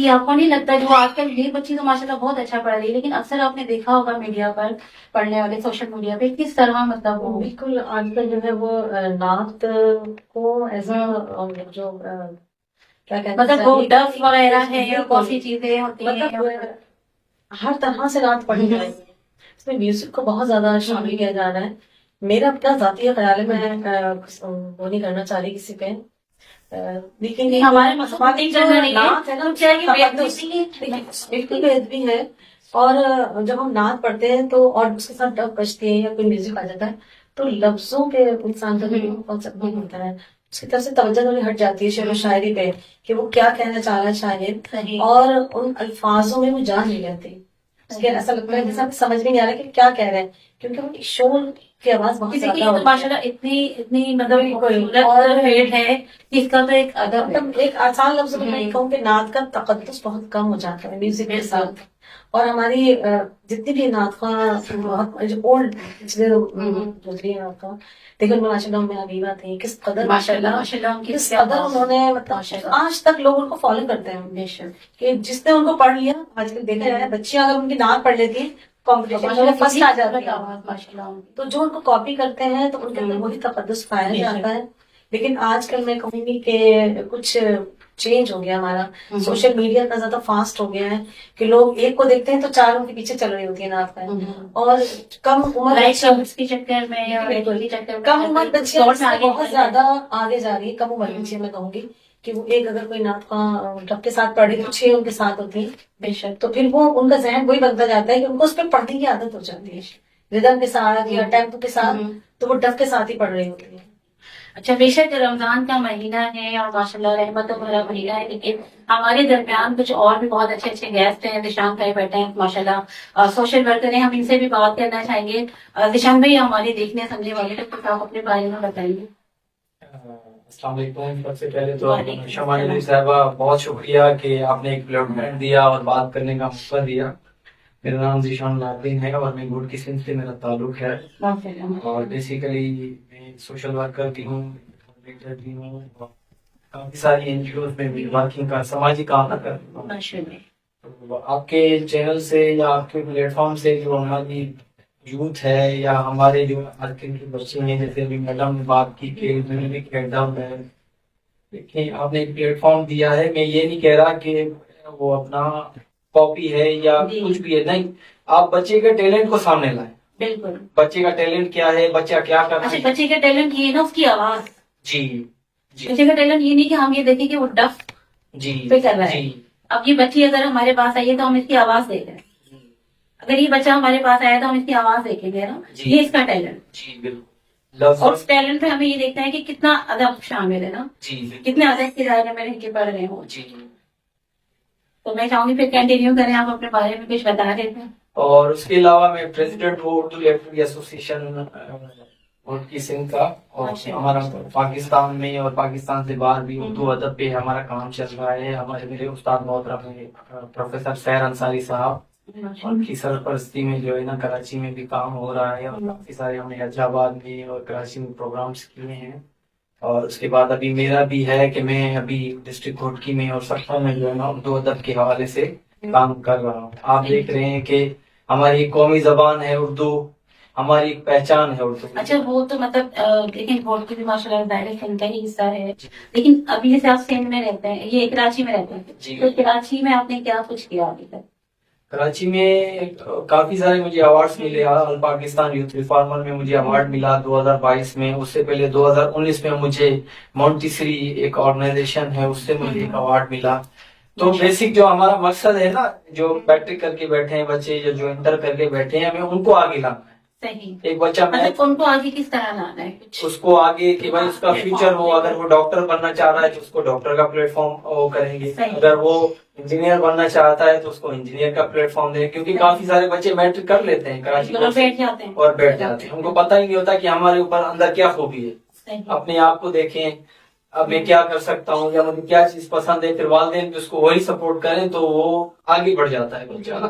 کہ آپ کو نہیں لگتا جو آج کل یہ بچی تو ماشاءاللہ بہت اچھا پڑھ رہی ہے، لیکن اکثر آپ نے دیکھا ہوگا میڈیا پر پڑھنے والے سوشل میڈیا پہ کس طرح مطلب وہ بالکل آج کل جو ہے وہ نعت کو ایز اے جو کیا کہتے مطلب وہ ڈف وغیرہ ہے یا بہت سی چیزیں ہوتی ہیں، مطلب ہر طرح سے نعت پڑھی جائے گی، اس میں میوزک کو بہت زیادہ شامل کیا جا رہا ہے. میرا اپنا ذاتی خیال ہے، میں وہ نہیں کرنا چاہ رہی کسی پہ، لیکن ہمارے مسلمان جو نعت ہے نا بالکل بے ادبی ہے. اور جب ہم نعت پڑھتے ہیں تو اور اس کے ساتھ ڈب بجتی ہے یا کوئی میوزک آ جاتا ہے تو لفظوں پہ انسان کا بھی کانسیپٹ نہیں ہوتا ہے، اس کی طرف سے توجہ تھوڑی ہٹ جاتی ہے شعر و شاعری پہ کہ وہ کیا کہنا چاہ رہا ہے شاعر، اور ان الفاظوں میں وہ جان نہیں رہتی. اس کے ایسا لگتا ہے کہ سمجھ میں نہیں آ رہا کہ کیا کہہ رہے ہیں، کیونکہ ان کی شور کی آواز بہت زیادہ ہوتی ہے. ماشاءاللہ اتنی مطلب خوبصورت فیلڈ ہے کہ اس کا تو ایک ادب ہے. مطلب ایک آسان لفظ میں میں کہوں کہ نعت کا تقدس بہت کم ہو جاتا ہے میوزک کے ساتھ. اور ہماری جتنی بھی نعت خواں جو اولڈ گزری ہیں نعت خواں، لیکن ماشاء اللہ میں حبیبہ تھیں، کس قدر کس قدر انہوں نے مطلب آج تک لوگ ان کو فالو کرتے ہیں. بے شک کہ جس نے ان کو پڑھ لیا، آج کل دیکھا جائے بچیاں اگر ان کی نعت پڑھ لیتی ہیں کمپٹیشن میں فرسٹ آ جاتی ہے. تو جو ان کو کاپی کرتے ہیں تو ان کے اندر وہی تقدس پایا جاتا ہے. لیکن آج کل میں کہوں گی کہ کچھ چینج ہو گیا ہمارا، سوشل میڈیا اتنا زیادہ فاسٹ ہو گیا ہے کہ لوگ ایک کو دیکھتے ہیں تو چاروں کے پیچھے چل رہی ہوتی ہے نعت کا. اور کم عمر کے چکر میں کم عمر بچیاں بہت زیادہ آگے جا رہی ہے. کم عمر بچیاں میں کہوں گی کہ وہ ایک اگر کوئی نعت کا ڈب کے ساتھ پڑھ رہی تو 6 ان کے ساتھ ہوتی ہیں. بے شک. تو پھر وہ ان کا ذہن وہی بنتا جاتا ہے کہ ان کو اس پہ پڑھنے کی عادت ہو جاتی ہے، ردم کے ساتھ یا ٹیمپو کے ساتھ، تو وہ ڈب کے ساتھ ہی پڑھ رہی ہوتی ہے. اچھا، بے شک رمضان کا مہینہ ہے اور ماشاءاللہ رحمتوں بھرا مہینہ ہے، لیکن ہمارے درمیان کچھ اور بھی بہت اچھے اچھے گیسٹ ہیں. ذیشان بھائی بیٹھے ہیں ماشاءاللہ، سوشل ورکر ہیں، ہم ان سے بھی بات کرنا چاہیں گے. ذیشان بھائی ہمارے دیکھنے سمجھنے والے کچھ آپ اپنے بارے میں بتائیں گے. السلام علیکم. سب سے پہلے تو شمع علی صاحبہ بہت شکریہ کہ آپ نے ایک پلیٹ فارم دیا اور بات کرنے کا موقع دیا. میرا نام ذیشان لاردین ہے اور میں گوڈ کی سندھ سے میرا تعلق ہے، اور بیسیکلی میں سوشل ورکر بھی ہوں، کوآرڈینیٹر بھی ہوں، اور کافی ساری NGOs میں بھی ورکنگ کا سماجی کام کرتا ہوں. تو آپ کے چینل سے یا آپ کے پلیٹ فارم سے جو ہماری یوتھ ہے یا ہمارے جو مارکیٹ کے بچے ہیں، جیسے ابھی میڈم نے بات کی کہ میوزک ہیڈ ڈاؤن ہے، دیکھیں آپ نے ایک پلیٹ فارم دیا ہے. میں یہ نہیں کہہ رہا کہ وہ اپنا کاپی ہے یا کچھ بھی ہے، نہیں، آپ بچے کے ٹیلنٹ کو سامنے لائیں. بالکل. بچے کا ٹیلنٹ کیا ہے، بچہ کیا کر رہا ہے. بچے کا ٹیلنٹ یہ ہے نا اس کی آواز. جی بچے کا ٹیلنٹ یہ نہیں کہ ہم یہ دیکھیں کہ وہ ڈف پہ کر رہا ہے. اب یہ بچی اگر ہمارے پاس آئی ہے تو ہم اس کی آواز دیکھ رہے ہیں. اگر یہ بچہ ہمارے پاس آیا تو ہم اس کی آواز دیکھیں گے نا، یہ اس کا ٹیلنٹ. جی بالکل. اور اس ٹیلنٹ پہ ہمیں یہ دیکھنا ہے کہ کتنا ادب شامل ہے نا، کتنے ادب کے دائرے میں رہ کے پڑھ رہے ہوں. تو میں چاہوں گی پھر کنٹینیو کریں، آپ اپنے بارے میں کچھ بتا رہے تھے. اور اس کے علاوہ میں پریزیڈنٹ ہوں اردو لٹریری ایسوسیشن گوڈ کی سندھ کا، اور ہمارا پاکستان میں اور پاکستان سے باہر بھی اردو ادب پہ ہمارا کام چل رہا ہے. ہمارے میرے استاد محترم پروفیسر سحر انصاری صاحب، ان کی سرپرستی میں جو ہے نا کراچی میں بھی کام ہو رہا ہے، اور کافی سارے ہم نے حیدر آباد میں اور کراچی میں پروگرامس کیے ہیں. اور اس کے بعد ابھی میرا بھی ہے کہ میں ابھی ڈسٹرکٹ گھوٹکی میں اور سکھا میں جو ہے نا اردو ادب کے حوالے سے کام کر رہا ہوں. آپ دیکھ رہے ہیں کہ ہماری قومی زبان ہے اردو، ہماری ایک پہچان ہے اردو. اچھا، وہ تو مطلب لیکن گھوٹکی بھی ماشاء اللہ ظاہر سندھ کا ہی حصہ ہے، لیکن ابھی جیسے آپ سندھ میں رہتے ہیں، یہ کراچی میں رہتے ہیں، تو کراچی میں آپ نے کیا کچھ کیا ابھی تک؟ کراچی میں کافی سارے مجھے ایوارڈز ملے. آل پاکستان یوتھ ریفارمر میں مجھے ایوارڈ ملا 2022 میں. اس سے پہلے 2019 میں مجھے مونٹیسری ایک آرگنائزیشن ہے، اس سے مجھے ایک ایوارڈ ملا. تو بیسک جو ہمارا مقصد ہے نا، جو میٹرک کر کے بیٹھے ہیں بچے یا جو انٹر کر کے بیٹھے ہیں، ہمیں ان کو آگے لانا ہے. صحیح. ایک بچہ ان کو آگے کس طرح لانا ہے، اس کو آگے کہ بھائی اس کا فیوچر ہو. اگر وہ ڈاکٹر بننا چاہ رہا ہے تو اس کو ڈاکٹر کا پلیٹ فارم کریں گے. اگر وہ انجینئر بننا چاہتا ہے تو اس کو انجینئر کا پلیٹ فارم دیں، کیونکہ کافی سارے بچے میٹرک کر لیتے ہیں کراچی اور بیٹھ جاتے ہیں. ان کو پتہ ہی نہیں ہوتا کہ ہمارے اوپر اندر کیا خوبی ہے. اپنے آپ کو دیکھیں، اب میں کیا کر سکتا ہوں یا مجھے کیا چیز پسند ہے، پھر والدین بھی اس کو وہی سپورٹ کریں تو وہ آگے بڑھ جاتا ہے بچہ.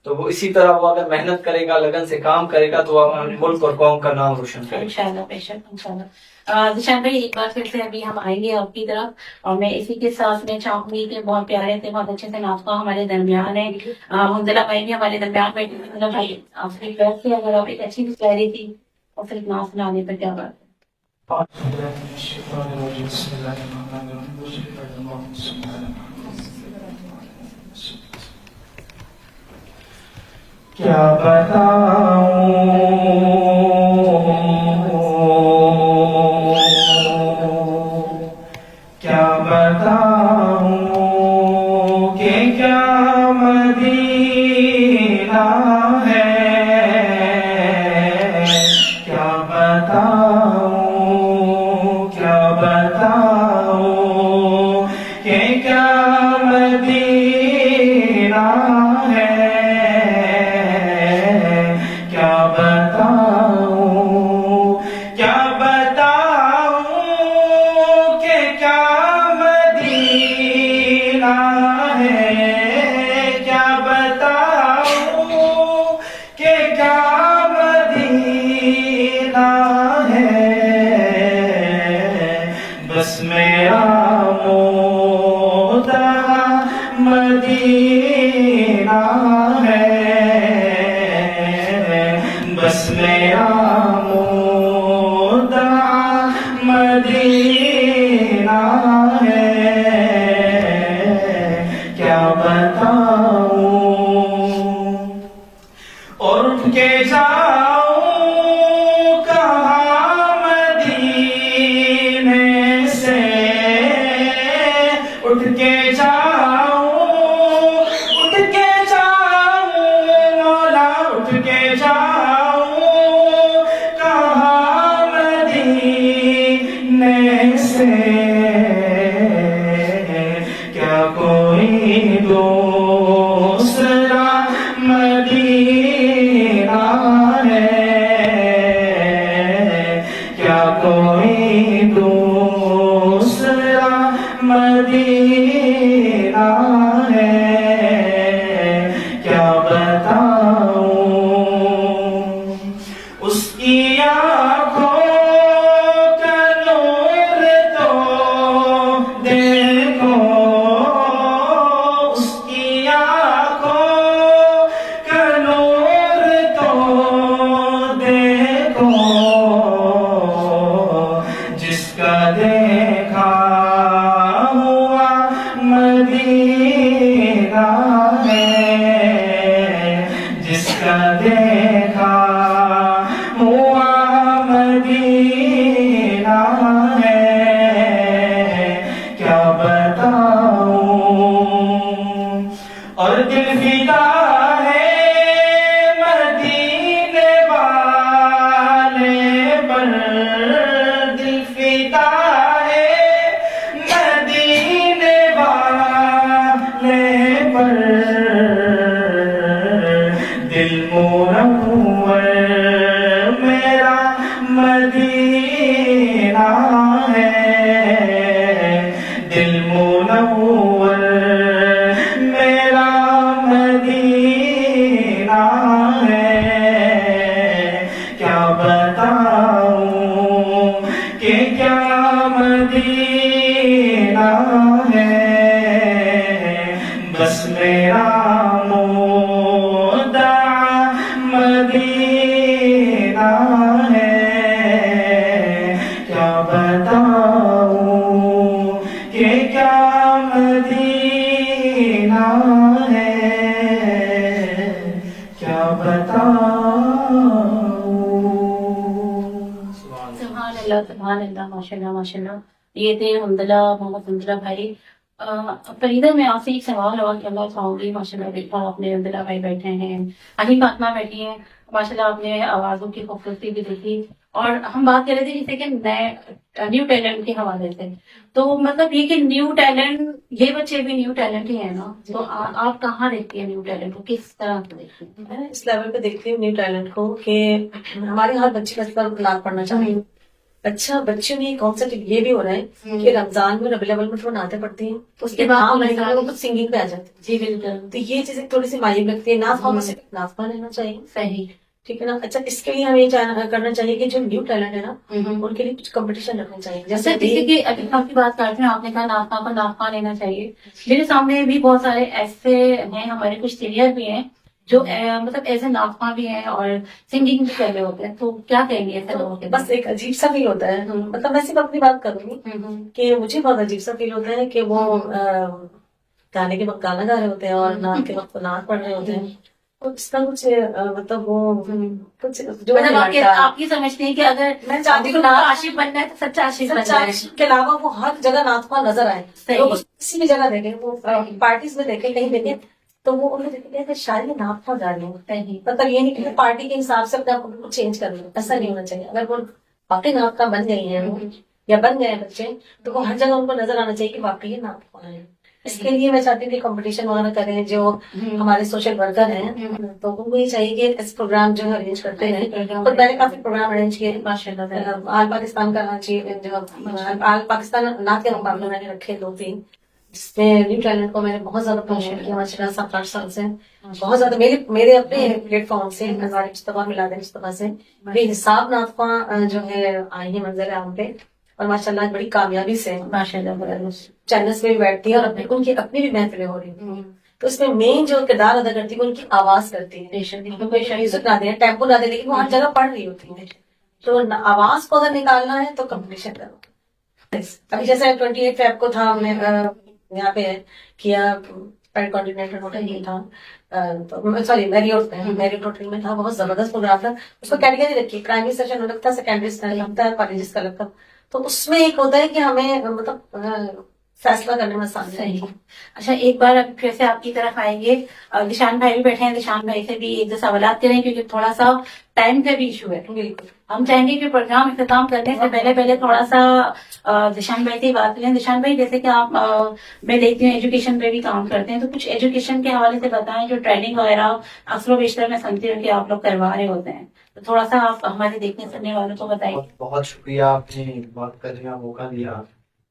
تو وہ اسی طرح وہ اگر محنت کرے گا، لگن سے کام کرے گا، تو وہ اپنے ملک اور قوم کا نام روشن کرے گا. انشاءاللہ، بے شک انشاءاللہ. ذیشان بھائی ایک بار پھر سے ابھی ہم آئیں گے آپ کی طرف، اور میں اسی کے ساتھ میں چاہوں گی کہ بہت پیارے سے بہت اچھے سے ناطقہ ہمارے درمیان ہے، حمزلہ بھائی بھی ہمارے درمیان بیٹھے ہیں. حمزلہ بھائی آپ سے ریکویسٹ ہے اگر آپ ایک اچھی سی شاعری تھی اور صرف نعت سنانے پر کیا بات ہے. کیا بتاؤں کیا بتاؤں کہ کیا مدینہ ہے، کیا بتاؤں کیا بتاؤں کہ کیا مدینہ ہے، کیا بتاؤں کیا بتاؤں کہ کیا مدینہ ہے، کیا بتاؤں کہ کیا مدینہ ہے. بس میرا مدعا مدینہ ہے، بس میرا مدعا مدینہ ہے، کیا بتاؤں. اور اٹھ کے جاؤں کہاں مدینے سے، اٹھ کے جاؤں مولا، اٹھ کے جاؤں کہاں مدینے سے، کیا کوئی دوسرا مدینہ ہے، کیا کوئی دوسرا مدینہ ہے، کیا بتاؤں. اس کی آنکھوں کا نور تو دیکھو، اس کی آنکھوں کا نور تو دیکھو، جس کا دیکھا ہوا مدینہ ہے، جس کا دیکھا ہوا مدینہ ہے، کیا بتاؤں. اور دل فدا ہے مدینے والے پر، دل فدا ہے مدینے والے پر، دل منور میرا مدینہ ہے، دل منور میرا مدینہ ہے، کیا بتاؤں کہ کیا مدینہ ہے، بس میرا مدعا مدینہ ہے، کیا بتاؤں کہ کیا مدینہ ہے، کیا بتاؤں. سبحان اللہ سبحان اللہ، ماشاء اللہ ماشاء اللہ. یہ تھے حمزلہ محمد حمزلہ بھائی. فریدہ میں آپ سے ایک سوال اور کرنا چاہوں گی. ماشاء اللہ دیکھا آپ نے حمزلہ بھائی بیٹھے ہیں، علی فاطمہ بیٹھی ہیں، ماشاء اللہ آپ نے آوازوں کی خوبصورتی بھی دیکھی، اور ہم بات کر رہے تھے جیسے کہ نئے نیو ٹیلنٹ کے حوالے سے. تو مطلب یہ کہ نیو ٹیلنٹ، یہ بچے بھی نیو ٹیلنٹ ہی ہیں نا، تو آپ کہاں دیکھتی ہیں نیو ٹیلنٹ کو، کس طرح سے دیکھتی ہیں؟ میں اس لیول پہ دیکھتی ہوں نیو ٹیلنٹ کو کہ ہمارے ہر بچے کا نعت پڑھنا چاہیے، اچھا بچوں میں کانسیپٹ یہ بھی ہو رہا ہے کہ رمضان میں ربیع الاول میں تھوڑا نعتیں پڑھتی ہیں، اس کے بعد مہینے میں وہ کچھ سنگنگ پہ آ جاتے ہیں. جی بالکل تو یہ چیزیں تھوڑی سی مایوب لگتی ہے. نعت خوانوں سے نعت خوان لینا چاہیے. صحیح. ٹھیک ہے نا. اچھا اس کے لیے ہمیں یہ کرنا چاہیے کہ جو نیو ٹیلنٹ ہے نا ان کے لیے کچھ کمپٹیشن رکھنا چاہیے. جیسے کسی کی ابھی آپ کی بات کرتے ہیں، آپ نے کہا ناخواں کو ناخواں لینا چاہیے. میرے سامنے بھی بہت سارے ایسے ہیں، ہمارے کچھ سینئر بھی ہیں جو مطلب ایسے ناخواں بھی ہیں اور سنگنگ بھی کر رہے ہوتے ہیں. تو کیا کہیں گے ایسے لوگوں کے بس ایک عجیب سا فیل ہوتا ہے. مطلب میں صرف اپنی بات کروں گی کہ مجھے بہت عجیب سا فیل ہوتا ہے کہ وہ گانے کے وقت گانا گا رہے ہوتے ہیں اور نعت کے وقت نعت پڑھ رہے ہوتے ہیں. اس کا کچھ مطلب وہ کچھ جو مطلب آپ یہ سمجھتے ہیں کہ اگر میں چاہتی ہوں عاشق بننا ہے تو سچا عاشق بننا ہے. کے علاوہ وہ ہر جگہ نعت خوان نظر آئے. کسی بھی جگہ دیکھیں، وہ پارٹیز میں دیکھیں، کہیں دیکھیں تو وہ ان کو دیکھیں کہ شاید یہ نعت خوان جا رہے ہیں. مطلب یہ نہیں کہ پارٹی کے حساب سے اپنے آپ کو چینج کر لیں، ایسا نہیں ہونا چاہیے. اگر وہ واقعی نعت خوان بن گئی ہیں یا بن گئے ہیں بچے تو وہ ہر جگہ ان کو نظر آنا چاہیے کہ واقعی یہ نعت خوان ہے. اس کے لیے میں چاہتی ہوں کہ کمپٹیشن وغیرہ کریں. جو ہمارے سوشل ورکر ہیں تو ان کو یہ چاہیے کہ اس پروگرام جو ہے ارینج کرتے ہیں. اور میں نے کافی پروگرام ارینج کیے ماشاء اللہ. آل پاکستان کراچی جو آل پاکستان نعت کے مقابلے میں نے رکھے 2-3، جس میں نیو ٹیلنٹ کو میں نے بہت زیادہ پروموٹ کیا ماشاء اللہ. 7-8 سال سے بہت زیادہ میرے اپنے پلیٹ فارم سے نظار مصطفیٰ میلاد مصطفیٰ سے بے حساب نعت خواں جو ہے آئی ہیں منظر عام پہ، اور ماشاء اللہ بڑی کامیابی سے ماشاء اللہ چینلز پہ بھی بیٹھتی ہے اور ان کی اپنی بھی محفلیں ہو رہی ہیں. تو اس میں مین جو کردار ادا کرتی ہے ان کی آواز کرتی ہے. میوزک نہ دیں، ٹیمپو نہ دیں، لیکن وہ ہر جگہ پڑھ رہی ہوتی ہے. تو آواز کو اگر نکالنا ہے تو کمپٹیشن کرو. ابھی جیسے 28 فیب کو تھا، ہم نے یہاں پہ کیا پیڈ کانٹیننٹل ہوٹل میں تھا، سوری میریوٹ ہوٹل میں تھا. بہت زبردست پروگرام تھا. اس کو کیٹیگری رکھی، پرائمری سیشن الگ تھا، سیکنڈری سیشن الگ تھا، کالجز کا الگ تھا. تو اس میں ایک ہوتا ہے کہ ہمیں مطلب فیصلہ کرنے میں آسانی صحیح. اچھا ایک بار اب پھر سے آپ کی طرف آئیں گے. نشان بھائی بھی بیٹھے ہیں، نشان بھائی سے بھی ایک دو سوالات کریں کیونکہ تھوڑا سا ٹائم کا بھی ایشو ہے. بالکل ہم چاہیں گے کہ پروگرام اختتام کرنے سے پہلے تھوڑا سا نشان بھائی سے بات کریں. نشان بھائی جیسے کہ آپ میں دیکھتی ہوں ایجوکیشن پہ بھی کام کرتے ہیں، تو کچھ ایجوکیشن کے حوالے سے بتائیں. جو ٹریننگ وغیرہ اکثر و بیشتر میں سمجھتی ہوں کہ آپ لوگ کروا رہے ہوتے ہیں، تو تھوڑا سا آپ ہمارے دیکھنے سننے والوں کو بتائیے. بہت شکریہ، آپ نے بات کرنے کا موقع دیا.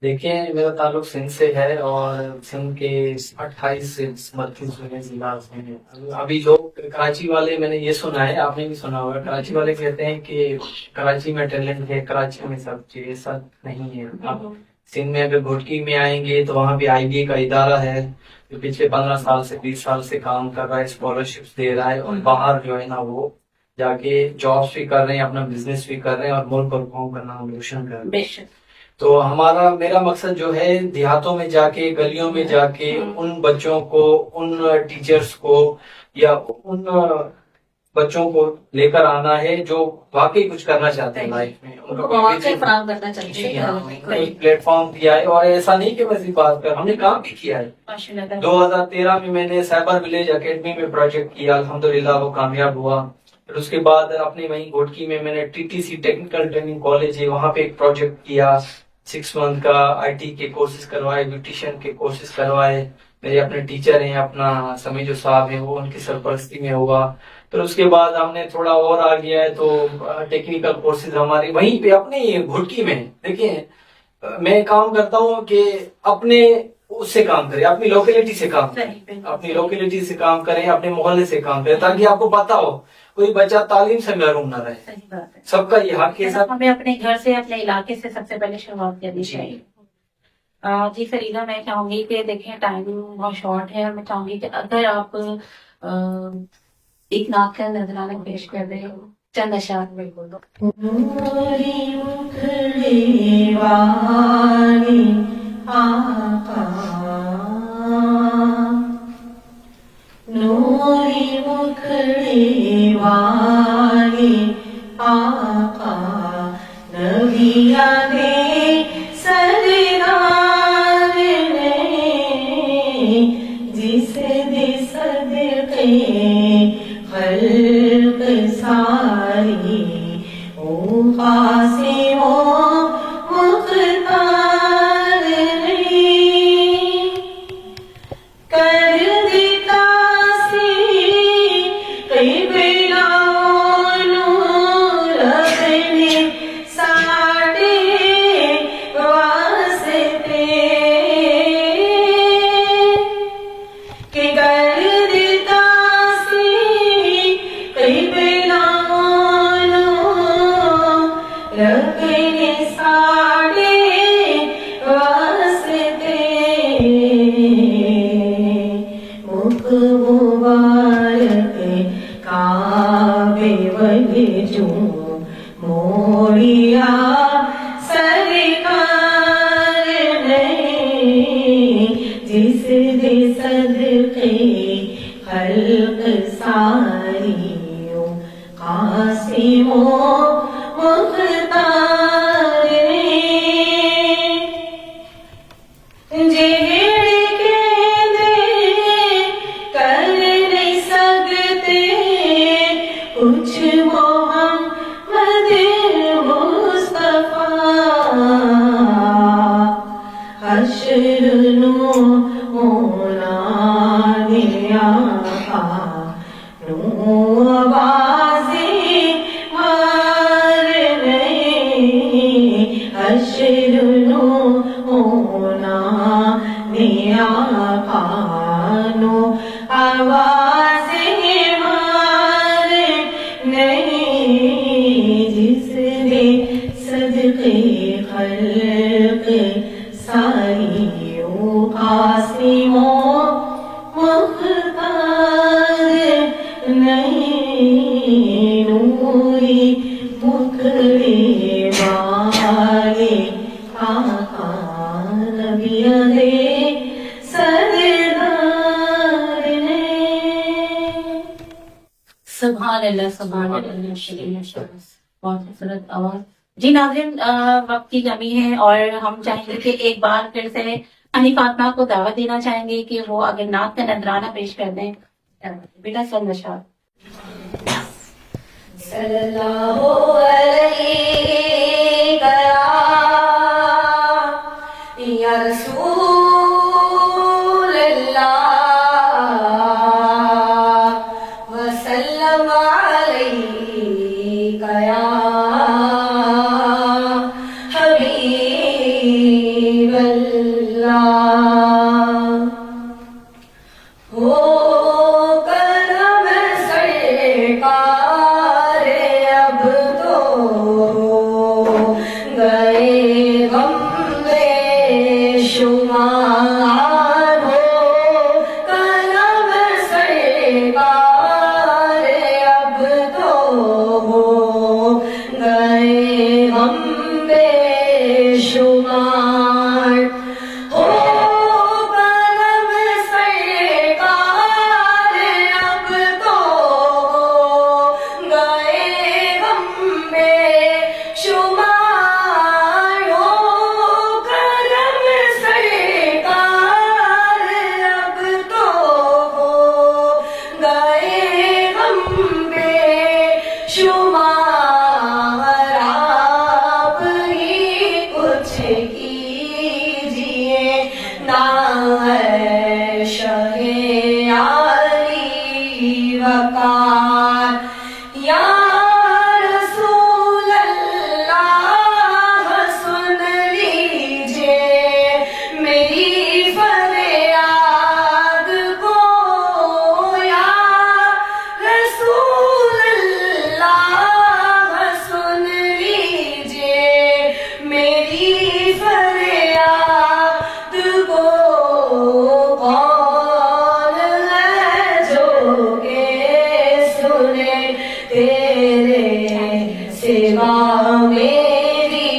دیکھیں میرا تعلق سندھ سے ہے اور سندھ کے 28 مرکز ضلع میں. ابھی لوگ کراچی والے، میں نے یہ سنا ہے، آپ نے بھی سنا ہوگا، کراچی والے کہتے ہیں کہ کراچی میں ٹیلنٹ ہے، کراچی میں سب چیز. ایسا نہیں ہے. آپ سندھ میں اگر گھوٹکی میں آئیں گے تو وہاں بھی IBA کا ادارہ ہے جو پچھلے 15 سال سے 20 سال سے کام کر رہا ہے، اسکالرشپ دے رہا ہے، اور باہر جو ہے نا وہ جا کے جابس بھی کر رہے ہیں، اپنا بزنس بھی کر رہے ہیں اور ملک اور قوم کا نام روشن کر رہے ہیں. تو میرا مقصد جو ہے دیہاتوں میں جا کے، گلیوں میں جا کے ان بچوں کو، ان ٹیچرز کو یا ان بچوں کو لے کر آنا ہے جو واقعی کچھ کرنا چاہتے ہیں لائف میں. ان کو فراہم کرنا چاہیے. ایک پلیٹ فارم دیا ہے، اور ایسا نہیں کہ بس بات کر، ہم نے کام بھی کیا ہے. 2013 میں نے سائبر ولیج اکیڈمی میں پروجیکٹ کیا، الحمدللہ وہ کامیاب ہوا. پھر اس کے بعد اپنے وہیں گھوٹکی میں نے TTC ٹیکنیکل ٹریننگ کالج ہے، وہاں پہ ایک پروجیکٹ کیا. 6 منتھ کا IT کے کورسز کروائے، بیوٹیشین کے کورسز کروائے. میرے اپنے ٹیچر ہیں، اپنا سمیجو صاحب ہیں، وہ ان کی سرپرستی میں ہوا. پھر اس کے بعد ہم نے تھوڑا اور آ گیا ہے تو ٹیکنیکل کورسز ہمارے وہیں پہ اپنے گھوٹکی میں. دیکھیں میں کام کرتا ہوں کہ اپنے اس سے کام کریں، اپنی لوکیلٹی سے کام کریں، اپنی لوکیلٹی سے کام کریں، اپنے محلے سے کام کریں، تاکہ آپ کو پتا ہو کوئی بچہ تعلیم سے محروم نہ رہے. صحیح بات ہے. سب کا یہ حق کے ساتھ ہمیں اپنے گھر سے، اپنے علاقے سے سب سے پہلے شروعات کرنی چاہیے. جی فریدہ، میں چاہوں گی کہ دیکھیں ٹائم بہت شارٹ ہے، اور میں چاہوں گی کہ اگر آپ ایک نعت کا نذرانہ پیش کر دیں، چند اشعار. بالکل. نوری مکھڑے والے آقا، نوری مکھڑے والے آقا، نبیان سردار نے جس دے صدقے خلق ساری، او قاسم و مختار نے کر دیتا سی قبلہ و نور اپنے 60 بڑھیا سرکار نہیں جس دے صدقے خلق ساریوں قاسم و مختار جہڑ کے دے کر نہیں سکتے کچھ محمد مصطفیٰ حشر نو مولا نے آقا نو آوازیں مار نہیں حشر نو مولا نے آقا نو آوازیں مار نہیں جس نے صدقے خلق ساریوں قاسم و مختار نہیں نوری مکھڑے والے آقا نبی دے سردار نے سبحان اللہ سبحان اللہ بہت خوبصورت آواز. جی ناظرین، وقت کی کمی ہے اور ہم چاہیں گے کہ ایک بار پھر سے حنی فاطمہ کو دعوت دینا چاہیں گے کہ وہ اگر نعت کا نذرانہ پیش کر دیں. بیٹا سن نشاد. صلی اللہ علیہ یا رسول اللہ وسلم علیہ یا حبیب اللہ ہو کرم سرکار اب تو گئے غم بے شمار ہو کرم سرکار اب تو گئے غم بے شمار ہو کرم سرکار اب تو گئے غم بے شمار ہو کرم سرکار اب تو گئے غم بے شمار آپ ہی کچھ کیجیے نا ہے شہ علی وقار یا رسول اللہ سن لیجیے میری فریاد کو یا رسول اللہ سن لیجیے میری فریاد کو کون ہے جو کہ سنے تیرے سوا میری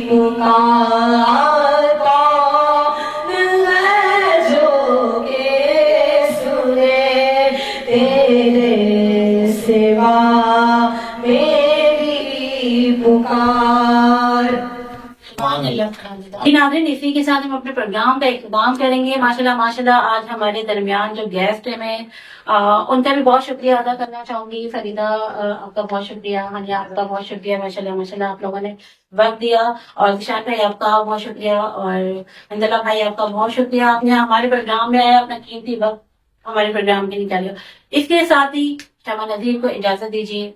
پکار کون ہے جو کہ سنے تیرے سوا میری پکار. جی ناظرین، اسی کے ساتھ ہم اپنے پروگرام کا اختتام کریں گے. ماشاءاللہ ماشاءاللہ آج ہمارے درمیان جو گیسٹ ہیں میں ان کا بھی بہت شکریہ ادا کرنا چاہوں گی. فریدہ آپ کا بہت شکریہ، ہانیہ آپ کا بہت شکریہ. ماشاءاللہ ماشاءاللہ آپ لوگوں نے وقت دیا. اور ذیشان بھائی آپ کا بہت شکریہ، اور حمداللہ بھائی آپ کا بہت شکریہ. آپ نے ہمارے پروگرام میں آیا، اپنا قیمتی وقت ہمارے پروگرام کے نکالیا. اس کے ساتھ ہی شمع نذیر کو اجازت دیجیے.